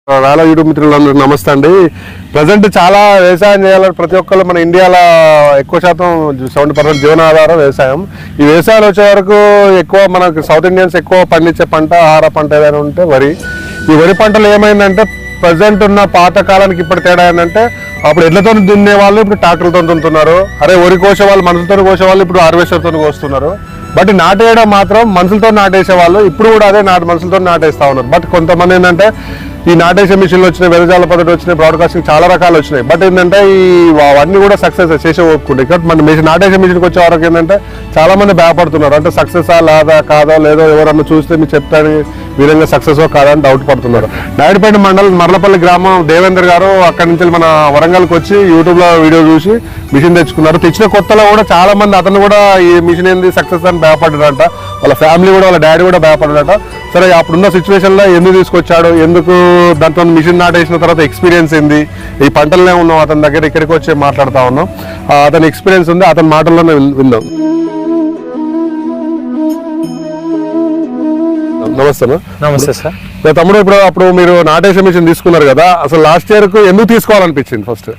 రాలా యూట్యూబ్ మిత్రులందరూ నమస్తే అండి. ప్రజెంట్ చాలా వ్యవసాయం చేయాలని ప్రతి ఒక్కరు మన ఇండియాలో ఎక్కువ శాతం 70% జీవనాధారం వ్యవసాయం. ఈ వ్యవసాయాలు వచ్చే వరకు ఎక్కువ మనకు సౌత్ ఇండియన్స్ ఎక్కువ పండించే పంట ఆహార పంట ఏదైనా ఉంటే వరి. ఈ వరి పంటలు ఏమైందంటే ప్రజెంట్ ఉన్న పాత కాలానికి ఇప్పుడు తేడా ఏంటంటే అప్పుడు ఎడ్లతో దున్నే వాళ్ళు ఇప్పుడు ట్రాక్టర్లతో దున్నుతున్నారు. అరే వరి కోసే వాళ్ళు మనుషులతో కోసే వాళ్ళు ఇప్పుడు హార్వెస్టర్తో కోస్తున్నారు. బట్ నాటేయడం మాత్రం మనుషులతో నాటేసే వాళ్ళు ఇప్పుడు కూడా అదే మనుషులతో నాటేస్తా ఉన్నారు. బట్ కొంతమంది ఏంటంటే ఈ నాటేసే మిషన్లు వచ్చినాయి, వెదజాల పద్ధతి వచ్చినాయి, బ్రాడ్కాస్టింగ్ చాలా రకాలు వచ్చినాయి. బట్ ఏంటంటే అవన్నీ కూడా సక్సెస్ చేసే ఒప్పుకుంటాయి. ఇక్కడ మన నాటేసే మిషన్కి వచ్చే వరకు ఏంటంటే చాలా మంది భయపడుతున్నారు. అంటే సక్సెస్ కాదో లేదో ఎవరన్నా చూస్తే మీరు చెప్తాను విధంగా సక్సెస్ కాదా అని డౌట్ పడుతున్నారు. నాయుడుపేట మండలం మర్లపల్లి గ్రామం దేవేందర్ గారు అక్కడి నుంచి మన వరంగల్కి వచ్చి యూట్యూబ్లో వీడియో చూసి మిషన్ తెచ్చుకున్నారు. తెచ్చిన కొత్తలో కూడా చాలా మంది అతను కూడా ఈ మిషన్ ఏంది సక్సెస్ అని భయపడ్డాడంట. వాళ్ళ ఫ్యామిలీ కూడా వాళ్ళ డాడీ కూడా భయపడ్డాడట. సరే అప్పుడున్న సిచ్యువేషన్లో ఎందుకు తీసుకొచ్చాడు, ఎందుకు దాంతో మిషన్ నాటేసిన తర్వాత ఎక్స్పీరియన్స్ ఏంది, ఈ పంటలనే ఉన్నాం అతని దగ్గర ఇక్కడికి వచ్చి మాట్లాడుతూ ఉన్నాం. అతని ఎక్స్పీరియన్స్ ఉంది, అతని మాటల్లోనే విందాం. నమస్తే సార్. తమ్ముడు, అప్పుడు మీరు నాటేసే మిషన్ తీసుకున్నారు కదా, అసలు లాస్ట్ ఇయర్ కు ఎందుకు తీసుకోవాలనిపించింది? ఫస్ట్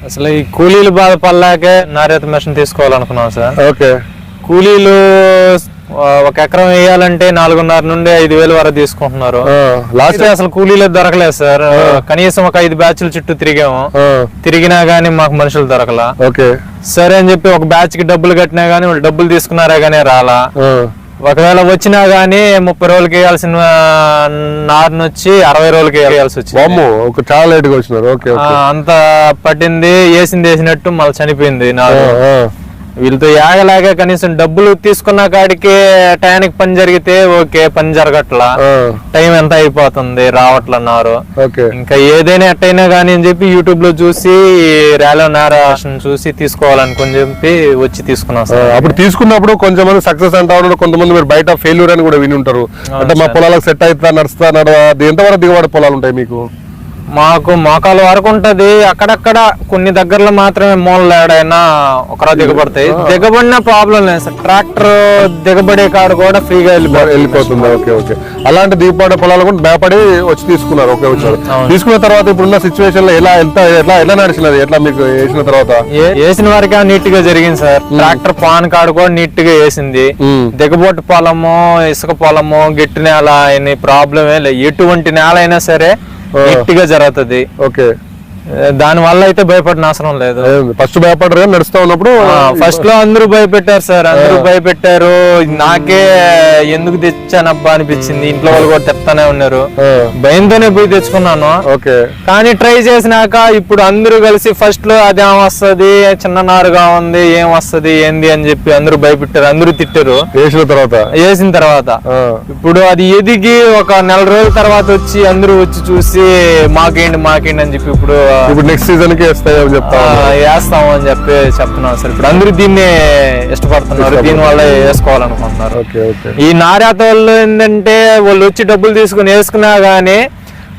అసలు ఈ కూలీలు బాధపడలేకే నారేత మిషన్ తీసుకోవాలనుకున్నాం సార్. ఓకే. కూలీలు ఒక ఎకరం వేయాలంటే 4,500 నుండి 5,000 వరకు తీసుకుంటున్నారు. లాస్ట్ అసలు కూలీలు దొరకలేదు సార్. కనీసం ఒక 5 బ్యాచ్ల చుట్టూ తిరిగాము. తిరిగినా గానీ మాకు మనుషులు దొరకలా. సరే అని చెప్పి ఒక బ్యాచ్ కి డబ్బులు కట్టినా గానీ వాళ్ళు డబ్బులు తీసుకున్నారా గానీ రాలా. ఒకవేళ వచ్చినా గానీ 30 రోజులకి వేయాల్సిన నారుని వచ్చి 60 రోజులకి వేయాల్సి వచ్చింది. చాలా లేట్ గా వచ్చినారు. అంత పట్టింది, వేసినట్టు మళ్ళీ చనిపోయింది నారు. వీళ్ళతో యాగలాగా కనీసం డబ్బులు తీసుకున్న కాడికి టయానికి పని జరిగితే ఓకే, పని జరగట్లా, టైం ఎంత అయిపోతుంది రావట్లన్నారు. ఇంకా ఏదైనా ఎట్టయినా గానీ అని చెప్పి యూట్యూబ్ లో చూసి ర్యాలో నారేషన్ చూసి తీసుకోవాలనుకుని చెప్పి వచ్చి తీసుకున్నాం సార్. అప్పుడు తీసుకున్నప్పుడు కొంతమంది సక్సెస్ అంటా ఉన్నారు, కొంతమంది మీరు బయట ఫెయిల్యూర్ అని కూడా విని ఉంటారు. అంటే మా పొలాలకు సెట్ అవుతా నడుస్తా ఎంతవరకు దిగుబడి పొలాలు ఉంటాయి మీకు? మాకు మోకాల వరకు ఉంటది. అక్కడక్కడ కొన్ని దగ్గరలో మాత్రమే మూలలు ఏడైనా ఒకరా దిగబడతాయి. దిగబడిన ప్రాబ్లం లేదు సార్. ట్రాక్టర్ దిగబడే కాడు కూడా ఫ్రీగా వెళ్ళిపోతుంది. ఓకే. అలాంటి దిగుబడి పొలాలు కూడా భయపడి వచ్చి తీసుకున్నారు. ఓకే, వచ్చారు. తీసుకున్న తర్వాత ఇప్పుడున్న సిచ్యువేషన్ లో ఎలా నడిచినది? ఎట్లా మీకు వేసిన తర్వాత? వేసిన వరకే నీట్ గా జరిగింది సార్. ట్రాక్టర్ పాన్ కాడు కూడా నీట్ గా వేసింది. దిగబొట్టు పొలము, ఇసుక పొలము, గట్టి నేల అనే ప్రాబ్లమే లేదు. ఎటువంటి నేల అయినా సరే నీట్ గా జరుగుతుంది. ఓకే. దాని వల్ల అయితే భయపడిన అవసరం లేదు. ఫస్ట్ భయపడరు నడుస్తా ఉన్నప్పుడు. ఫస్ట్ లో అందరూ భయపెట్టారు సార్. అందరూ భయపెట్టారు. నాకే ఎందుకు తెచ్చానబ్బా అనిపించింది. ఇంట్లో వాళ్ళు కూడా తెస్తానే ఉన్నారు. భయంతోనే పోయి తెచ్చుకున్నాను. కానీ ట్రై చేసినాక ఇప్పుడు అందరూ కలిసి ఫస్ట్ లో అదేం వస్తుంది, చిన్న నారుగా ఉంది, ఏం వస్తుంది ఏంది అని చెప్పి అందరూ భయపెట్టారు. అందరూ తిట్టారు. వేసిన తర్వాత ఇప్పుడు అది ఎదిగి ఒక 4 రోజుల తర్వాత వచ్చి అందరూ వచ్చి చూసి మాకేంటి అని చెప్పి ఇప్పుడు నెక్స్ట్ సీజన్ కి వేస్తాము అని చెప్పి చెప్తున్నాం సార్. ఇప్పుడు అందరూ దీన్ని ఇష్టపడుతున్నారు, దీని వల్ల వేసుకోవాలనుకుంటున్నారు. ఈ నారేత వాళ్ళు ఏంటంటే వాళ్ళు వచ్చి డబ్బులు తీసుకుని వేసుకున్నా గానీ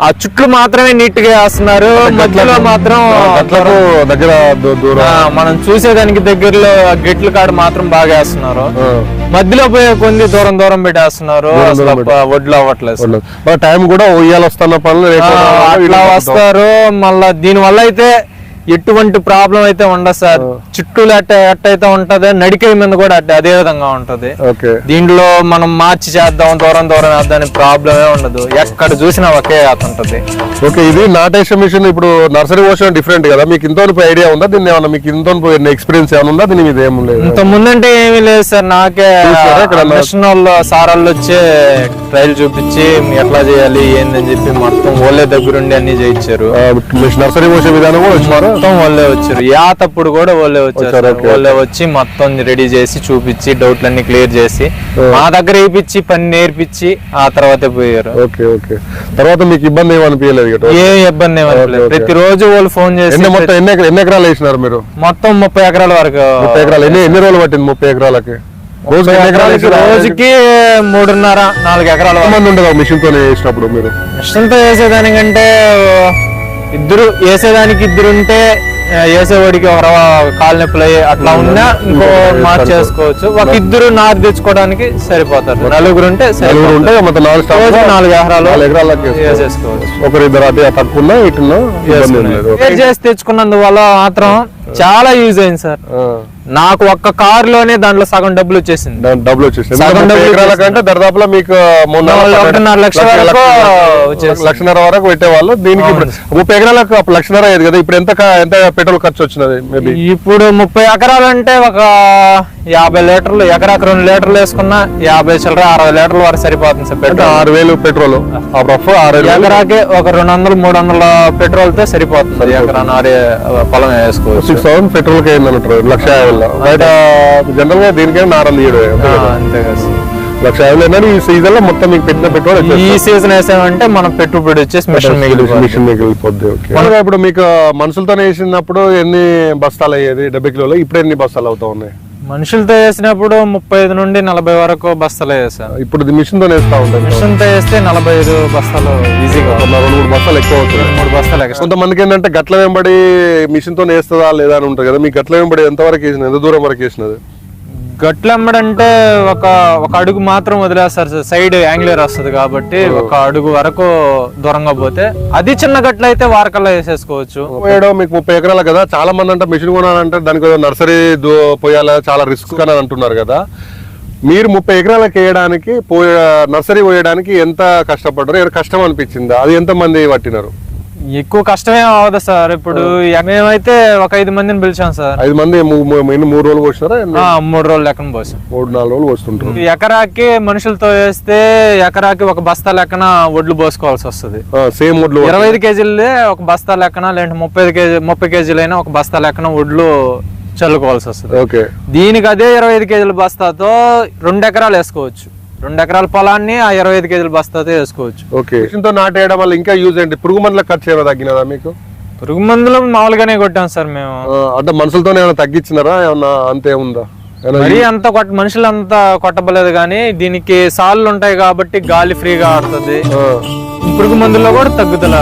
ఆ చుట్లు మాత్రమే నీట్ గా వేస్తున్నారు. మధ్యలో మాత్రం దగ్గర మనం చూసేదానికి దగ్గరలో గెట్ల కాడ మాత్రం బాగా వేస్తున్నారు. మధ్యలో పోయే కొన్ని దూరం పెట్టేస్తున్నారు. వడ్లు అవ్వట్లేదు. టైం కూడా వస్తున్న పనులు అట్లా వస్తారు. మళ్ళా దీని వల్ల అయితే ఎటువంటి ప్రాబ్లం అయితే ఉండదు సార్. చుట్టూలు ఎట్టయితే ఉంటది, నడికే మీద కూడా అదే విధంగా ఉంటది. దీంట్లో మనం మార్చి చేద్దాం, దూరం వేద్దాం ప్రాబ్లమే ఉండదు. ఎక్కడ చూసినా ఒకే ఉంటది. ఓకే. ఇది నాటేషన్ మిషన్ ఇప్పుడు నర్సరీ పోషన్ డిఫరెంట్ కదా, మీకు ఇంత ఐడియా ఉందా? దీన్ని ఏమన్నా మీకు ఇంత ఎక్స్పీరియన్స్ ఏమైనా ఉందా? దీని మీద ఏమి లేదు. ఇంత ముందంటే ఏమీ లేదు సార్. నాకే మిషన్ వాళ్ళు సారాళ్ళు వచ్చి ట్రైల్ చూపించి ఎట్లా చేయాలి ఏందని చెప్పి మొత్తం వాళ్ళే దగ్గరుండి అన్ని చేయించారు. నర్సరీ పోసే విధానం కూడా వచ్చినారు. మొత్తం వాళ్ళే వచ్చారు. యాతప్పుడు కూడా వాళ్ళే వచ్చారు. వాళ్ళే వచ్చి మొత్తం రెడీ చేసి చూపించి డౌట్లన్నీ క్లియర్ చేసి మా దగ్గర వేయించి పని నేర్పించి ఆ తర్వాత పోయారు. తర్వాత మీకు ఇబ్బంది ఏమనిపించలేదు? ఏ ఇబ్బంది ఏమనిపించలేదు. ప్రతిరోజు వాళ్ళు ఫోన్ చేసి ఎన్ని ఎకరాలు వేసినారు మీరు? మొత్తం 30 ఎకరాల వరకు. 30 ఎకరాలు ఎన్ని రోజులు పట్టింది? 30 ఎకరాలకి రోజుకి 3.5-4 ఎకరాల మంది ఉండదు మిషన్ తో వేసినప్పుడు. మీరు మిషన్ తో వేసేదానికంటే ఇద్దరు ఉంటే వేసేవాడికి ఒక కాలు నొప్పులు అయ్యి అట్లా ఉన్నా ఇంకో మార్చేసుకోవచ్చు. ఒక ఇద్దరు నారు తెచ్చుకోవడానికి సరిపోతారు. నలుగురు ఉంటే మొత్తం 4 ఎకరాలు వేసేసుకోవచ్చు. ఒకరిద్దరు అటు తక్కువ ఇటున్నా చేసి తెచ్చుకున్నందువల్ల మాత్రం చాలా యూజ్ అయింది సార్. నాకు ఒక్క కార్ లోనే దాంట్లో సగం డబ్బులు వచ్చేసింది. కంటే దరిదాపులో మీకు 1.5 లక్షల వరకు 1.5 వరకు పెట్టేవాళ్ళు. దీనికి 30 ఎకరాలకు 1.5 లక్ష అయ్యేది కదా. ఇప్పుడు ఎంత పెట్రోల్ ఖర్చు వచ్చినది? మేబీ ఇప్పుడు 30 ఎకరాలు అంటే ఒక 50 లీటర్లు, ఎకరాకు 2 లీటర్లు వేసుకున్నా 50 చిల్లర 60 లీటర్ల వరకు సరిపోతుంది సార్. పెట్రోల్ 6,000 పెట్రోల్ ఎకరాకి ఒక 200-300 పెట్రోల్ తో సరిపోతుంది. ఎకరా పొలం వేసుకోవచ్చు. 6,000 పెట్రోల్ కి అయిందంటారు. 1,50,000 బయట జనరల్ గా దీనికైనా నారలు అంతే కదా. 1,50,000 ఈ సీజన్ లో మొత్తం మీకు పెట్టిన పెట్రోల్ ఈ సీజన్ వేసామంటే మనం పెట్టుబడి వచ్చేసి మిషన్ మిగిలిపోద్ది. ఇప్పుడు మీకు మనుషులతో వేసినప్పుడు ఎన్ని బస్తాలు అయ్యేది 70 కిలోలు? ఇప్పుడు ఎన్ని బస్తాలు అవుతా ఉన్నాయి? మనుషులతో వేసినప్పుడు 35 నుండి 40 వరకు బస్తాలు వేసాం. ఇప్పుడు మిషన్ తో వేస్తా ఉంటాయి. మిషన్ తో వేస్తే 45 బస్తాలు ఈజీగా, 2-3 బస్తాలు ఎక్కువ అవుతుంది. 3 బస్తాలు ఎక్కువ. కొంతమందికి ఏంటంటే గట్ల వెంబడి మిషన్ తో వేస్తుందా లేదా అని ఉంటుంది కదా. మీ గట్ల వెంబడి ఎంత వరకు వేసినది? ఎంత దూరం వరకు వేసినది? గట్లు అమ్మడంటే ఒక అడుగు మాత్రం వదిలేస్తారు సార్. సైడ్ యాంగ్లర్ వస్తుంది కాబట్టి ఒక అడుగు వరకు దూరంగా పోతే, అది చిన్న గట్లు అయితే వారకల్లా వేసేసుకోవచ్చు. మీకు 30 ఎకరాలు కదా. చాలా మంది అంటే మిషన్ కొనాలంటే దానికి నర్సరీ పోయాలా, చాలా రిస్క్ అని అంటున్నారు కదా. మీరు 30 ఎకరాలకు వేయడానికి నర్సరీ పోయడానికి ఎంత కష్టపడ్డారు? కష్టం అనిపించిందా? అది ఎంత మంది పట్టినారు? ఎక్కువ కష్టమే అవదు సార్. ఇప్పుడు మేమైతే ఒక 5 మందిని పిలిచాం సార్. 5 మంది 3 రోజులు పోసినారా? 3 రోజులు లెక్కన పోసాం. 3-4 రోజులు పోస్తుంటారు. ఎకరాకి మనుషులతో వేస్తే ఎకరాకి ఒక బస్తా లెక్కన వడ్లు పోసుకోవాల్సి వస్తుంది. సేమ్ వడ్లు 25 కేజీలే ఒక బస్తా లెక్కన, లేదంటే 30 కేజీలైనా ఒక బస్తా లెక్కన వడ్లు చల్లుకోవాల్సి వస్తుంది. ఓకే. దీనికి అదే 25 కేజీల బస్తాతో 2 ఎకరాలు వేసుకోవచ్చు. 2 ఎకరాల పొలాన్ని ఆ 25 కేజీల బస్తాతో వేసుకోవచ్చు. ఓకే. మిషన్తో నాటేయడం వల్ల ఇంకా యూజ్ ఏంటి? పురుగు మందుల ఖర్చు ఏమైనా తగ్గినదా మీకు? పురుగు మందులు మామూలుగానే కొట్టాం సార్ మేము. అంటే మనుషులతోనే ఏమైనా తగ్గించినారా? ఏమన్నా అంతే ఉందా? మరీ అంత మనుషులు అంతా కొట్టబలేదు, కానీ దీనికి సార్లు ఉంటాయి కాబట్టి గాలి ఫ్రీగా ఆడుతుంది. పురుగు మందుల్లో కూడా తగ్గుదల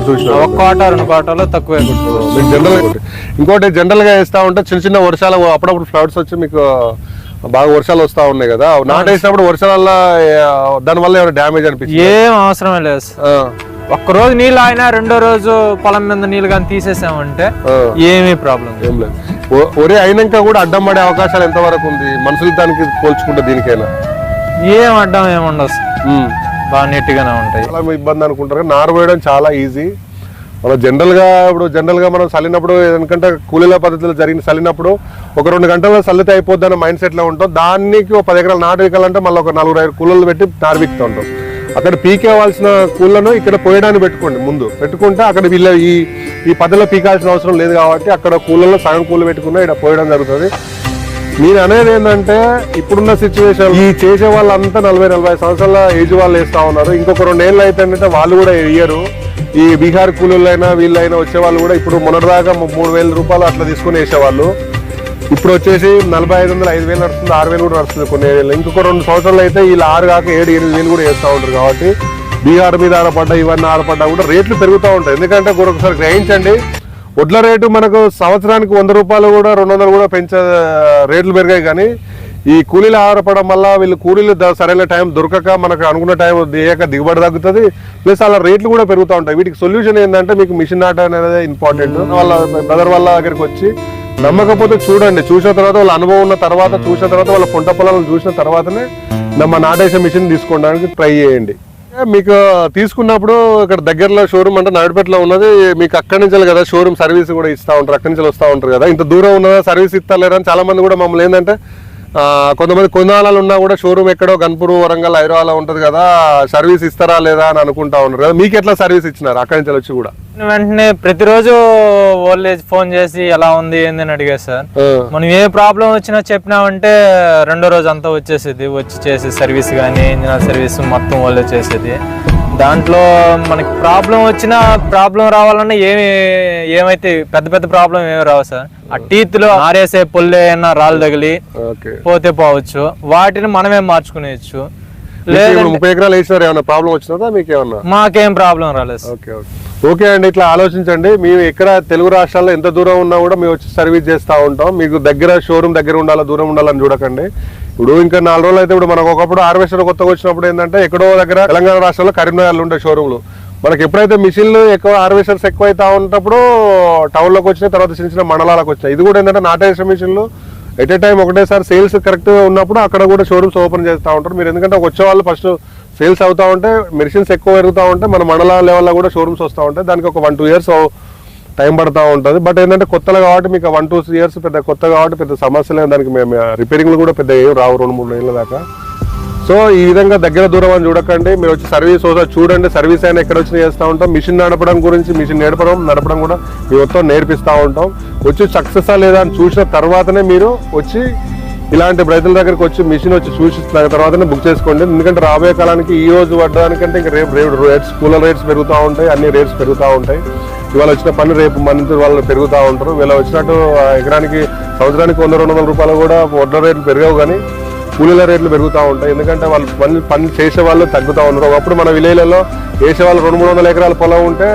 చూసిన 1 కోట 2 కోటలో తక్కువే కొట్టుకోవచ్చు. ఇంకోటి జనరల్ గా వేస్తా ఉంటే చిన్న చిన్న వర్షాలు అప్పుడప్పుడు ఫ్లడ్స్ వచ్చి మీకు బాగా వర్షాలు వస్తా ఉన్నాయి కదా. నాటేసినప్పుడు వర్షాల దానివల్ల ఏమైనా డ్యామేజ్ అనిపించింది? ఏం అవసరమే లేదు. ఒక్కరోజు నీళ్ళు అయినా 2వ రోజు పొలం మీద నీళ్ళు కానీ తీసేసామంటే ఏమీ ప్రాబ్లం ఏం లేదు. ఒరే అయినాక కూడా అడ్డం పడే అవకాశాలు ఎంత వరకు ఉంది మనుషులు దానికి పోల్చుకుంటే? దీనికైనా ఏం అడ్డం ఏముండదు, బాగా నీట్ గానే ఉంటాయి. చాలా ఇబ్బంది అనుకుంటారు. నారు వేయడం చాలా ఈజీ. మనం జనరల్ గా మనం చల్లినప్పుడు ఎందుకంటే కూలీల పద్ధతిలో జరిగిన చల్లినప్పుడు ఒక 2 గంటల్లో చల్లితే అయిపోద్ది అన్న మైండ్ సెట్ లో ఉంటాం. దానికి ఒక 10 ఎకరాలు నాటు వేయాలంటే మళ్ళీ ఒక 4-5 కూలీలు పెట్టి నారు వీక్తూ ఉంటాం. అక్కడ పీకేవాల్సిన కూలను ఇక్కడ పోయడానికి పెట్టుకోండి. ముందు పెట్టుకుంటే అక్కడ వీళ్ళ ఈ పద్ధతిలో పీకాల్సిన అవసరం లేదు కాబట్టి అక్కడ కూలలో సగం కూలు పెట్టుకున్నా ఇక్కడ పోయడం జరుగుతుంది. నేను అనేది ఏంటంటే ఇప్పుడున్న సిచ్యువేషన్ ఈ చేసే వాళ్ళంతా 40-45 సంవత్సరాల ఏజ్ వాళ్ళు వేస్తా ఉన్నారు. ఇంకొక 2 ఏళ్ళు అయితే అంటే వాళ్ళు కూడా వేయరు. ఈ బీహార్ కూలీలైనా వీళ్ళైనా వచ్చేవాళ్ళు కూడా ఇప్పుడు మొన్నటిదాకా 3,000 రూపాయలు అట్లా తీసుకుని వేసేవాళ్ళు. ఇప్పుడు వచ్చేసి 4,500-5,000 నడుస్తుంది, 6,000 కూడా నడుస్తుంది కొన్ని ఏరియాలో. ఇంకొక 2 సంవత్సరాలు అయితే వీళ్ళు 6 కాక 7-8,000 కూడా వేస్తూ ఉంటారు. కాబట్టి బీహార్ మీద ఆడపడ్డా ఇవన్నీ ఆడపడ్డా కూడా రేట్లు పెరుగుతూ ఉంటాయి. ఎందుకంటే ఒకసారి గ్రహించండి, వడ్ల రేటు మనకు సంవత్సరానికి 100 రూపాయలు కూడా 200 కూడా పెంచే రేట్లు పెరిగాయి. కానీ ఈ కూలీలు ఆధారపడడం వల్ల వీళ్ళు కూలీలు సరైన టైం దొరకక మనకు అనుకున్న టైం దిగాక దిగుబడి తగ్గుతుంది. ప్లస్ అలా రేట్లు కూడా పెరుగుతూ ఉంటాయి. వీటికి సొల్యూషన్ ఏంటంటే మీకు మిషన్ నాట అనేది ఇంపార్టెంట్. వాళ్ళ బ్రదర్ వాళ్ళ దగ్గరికి వచ్చి నమ్మకపోతే చూడండి, చూసిన తర్వాత వాళ్ళ అనుభవం ఉన్న తర్వాత, చూసిన తర్వాత వాళ్ళ పంట పొలాలను చూసిన తర్వాతనే నాటేసే మిషన్ తీసుకోవడానికి ట్రై చేయండి. మీకు తీసుకున్నప్పుడు ఇక్కడ దగ్గరలో షోరూమ్ అంటే నాయుడుపేటలో ఉన్నది. మీకు అక్కడి నుంచి కదా షోరూమ్ సర్వీస్ కూడా ఇస్తూ ఉంటారు, అక్కడి నుంచి వస్తూ ఉంటారు కదా. ఇంత దూరం ఉన్నదా సర్వీస్ ఇస్తలేరని చాలా మంది కూడా మమ్మల్ని ఏంటంటే కొంతమంది కొన్నాళ్ళు ఉన్నా కూడా షోరూమ్ ఎక్కడో గన్పూర్, వరంగల్, హైదరాబాద్ ఉంటది కదా, సర్వీస్ ఇస్తారా లేదా అని అనుకుంటా ఉన్నారు కదా. మీకు ఎట్లా సర్వీస్ ఇచ్చినారు అక్కడి నుంచి వచ్చి కూడా? వెంటనే ప్రతిరోజు ఓల్డేజ్ ఫోన్ చేసి ఎలా ఉంది ఏంది అని అడిగారు సార్. మనం ఏ ప్రాబ్లం వచ్చినా చెప్పినామంటే 2వ రోజు అంతా వచ్చేసేది, వచ్చి చేసేది సర్వీస్ కానీ ఇంజనీర్ సర్వీస్ మొత్తం వాళ్ళే చేసేది. దాంట్లో మనకి ప్రాబ్లం వచ్చినా ప్రాబ్లం రావాలన్నా ఏమైతే పెద్ద ప్రాబ్లం ఏమి రావు సార్. ఆ టీత్ లో ఆరేసే పొల్లు ఏమన్నా రాళ్ళు తగిలి పోతే పోవచ్చు, వాటిని మనమే మార్చుకునేచ్చు. లేదు 30 ఎకరాలు వేసినారు, ఏమన్నా ప్రాబ్లం వచ్చినా మీకు? ఏమన్నా మాకేం ప్రాబ్లం రాలేదు. Okay okay. ఓకే అండి, ఇట్లా ఆలోచించండి. మేము ఎక్కడ తెలుగు రాష్ట్రాల్లో ఎంత దూరం ఉన్నా కూడా మేము వచ్చి సర్వీస్ చేస్తూ ఉంటాం. మీకు దగ్గర షోరూమ్ దగ్గర ఉండాలా దూరం ఉండాలని చూడకండి. ఇప్పుడు ఇంకా 4 రోజులు అయితే ఇప్పుడు మనకు ఒకప్పుడు హార్వెస్టర్ కొత్తగా వచ్చినప్పుడు ఏంటంటే ఎక్కడో దగ్గర తెలంగాణ రాష్ట్రంలో కరీంనగర్లో ఉండే షోరూమ్లు, మనకి ఎప్పుడైతే మిషన్లు ఎక్కువ హార్వెస్టర్స్ ఎక్కువ అవుతా ఉన్నప్పుడు టౌన్లోకి వచ్చినాయి, తర్వాత చిన్న చిన్న మండలాలకు వచ్చినాయి. ఇది కూడా ఏంటంటే నాటేసిన మిషన్లు ఎట్ ఏ టైం ఒకటేసారి సేల్స్ కరెక్ట్గా ఉన్నప్పుడు అక్కడ కూడా షోరూమ్స్ ఓపెన్ చేస్తూ ఉంటారు. మీరు ఎందుకంటే వచ్చే వాళ్ళు ఫస్ట్ సేల్స్ అవుతూ ఉంటే మెషిన్స్ ఎక్కువ పెరుగుతూ ఉంటే మన మండల లెవెల్లో కూడా షోరూమ్స్ వస్తూ ఉంటాయి. దానికి ఒక 1-2 ఇయర్స్ టైం పడుతూ ఉంటుంది. బట్ ఏంటంటే కొత్తలు కాబట్టి మీకు 1-2 ఇయర్స్ పెద్ద కొత్త కాబట్టి పెద్ద సమస్య లేదు. దానికి మేము రిపేరింగ్లు కూడా పెద్ద ఏం రావు 2-3 ఏళ్ళ దాకా. సో ఈ విధంగా దగ్గర దూరం అని చూడకండి, మీరు వచ్చి సర్వీస్ ఒకసారి చూడండి. సర్వీస్ అయినా ఎక్కడ వచ్చి చేస్తూ ఉంటాం. మిషన్ నడపడం గురించి, మిషన్ నడపడం కూడా మేము మొత్తం నేర్పిస్తూ ఉంటాం. వచ్చి సక్సెస్ లేదా అని చూసిన తర్వాతనే మీరు వచ్చి ఇలాంటి రైతుల దగ్గరికి వచ్చి మిషన్ వచ్చి చూసిన తర్వాతనే బుక్ చేసుకోండి. ఎందుకంటే రాబోయే కాలానికి ఈ రోజు పడ్డానికంటే ఇంకా రేపు రేట్స్ కూలర్ రేట్స్ పెరుగుతూ ఉంటాయి, అన్ని రేట్స్ పెరుగుతూ ఉంటాయి. ఇవాళ వచ్చిన పని రేపు మన వాళ్ళు పెరుగుతూ ఉంటారు. వీళ్ళ వచ్చినట్టు ఎకరానికి సంవత్సరానికి 100-200 రూపాయలు కూడా వడ్ల రేట్లు పెరగవు, కానీ కూలీల రేట్లు పెరుగుతూ ఉంటాయి. ఎందుకంటే వాళ్ళు పని చేసే వాళ్ళు తగ్గుతూ ఉన్నారు. ఒకప్పుడు మన విలేజ్లలో వేసే వాళ్ళు 200-300 ఎకరాల పొలం ఉంటే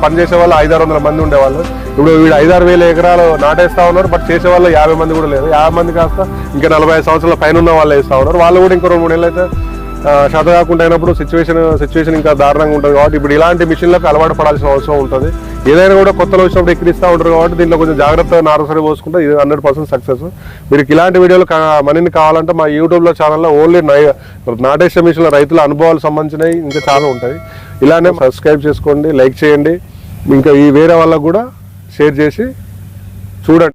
పని చేసే వాళ్ళు 500-600 మంది ఉండేవాళ్ళు. ఇప్పుడు వీడు 5,000-6,000 ఎకరాలు నాటేస్తూ ఉన్నారు. బట్ చేసే వాళ్ళు 50 మంది కూడా లేరు. 50 మంది కాస్త ఇంకా 45 సంవత్సరాల పైన ఉన్న వాళ్ళు వేస్తూ ఉన్నారు. వాళ్ళు కూడా ఇంకో 2-3 ఏళ్ళు అయితే శాత కాకుండా అయినప్పుడు సిచ్యువేషన్ ఇంకా దారుణంగా ఉంటుంది. కాబట్టి ఇప్పుడు ఇలాంటి మిషన్లకు అలవాటు పడాల్సిన అవసరం ఉంటుంది. ఏదైనా కూడా కొత్తలో వచ్చినప్పుడు ఎక్కిరిస్తూ ఉంటారు కాబట్టి దీంట్లో కొంచెం జాగ్రత్తగా నారసరి పోసుకుంటే ఇది 100% సక్సెస్. మీరు ఇలాంటి వీడియోలు మనీని కావాలంటే మా యూట్యూబ్లో ఛానల్లో ఓన్లీ నాటేసే మిషన్ల రైతుల అనుభవాలకు సంబంధించినవి ఇంకా చాలా ఉంటాయి. ఇలానే సబ్స్క్రైబ్ చేసుకోండి, లైక్ చేయండి, ఇంకా ఈ వేరే వాళ్ళకు కూడా షేర్ చేసి చూడండి.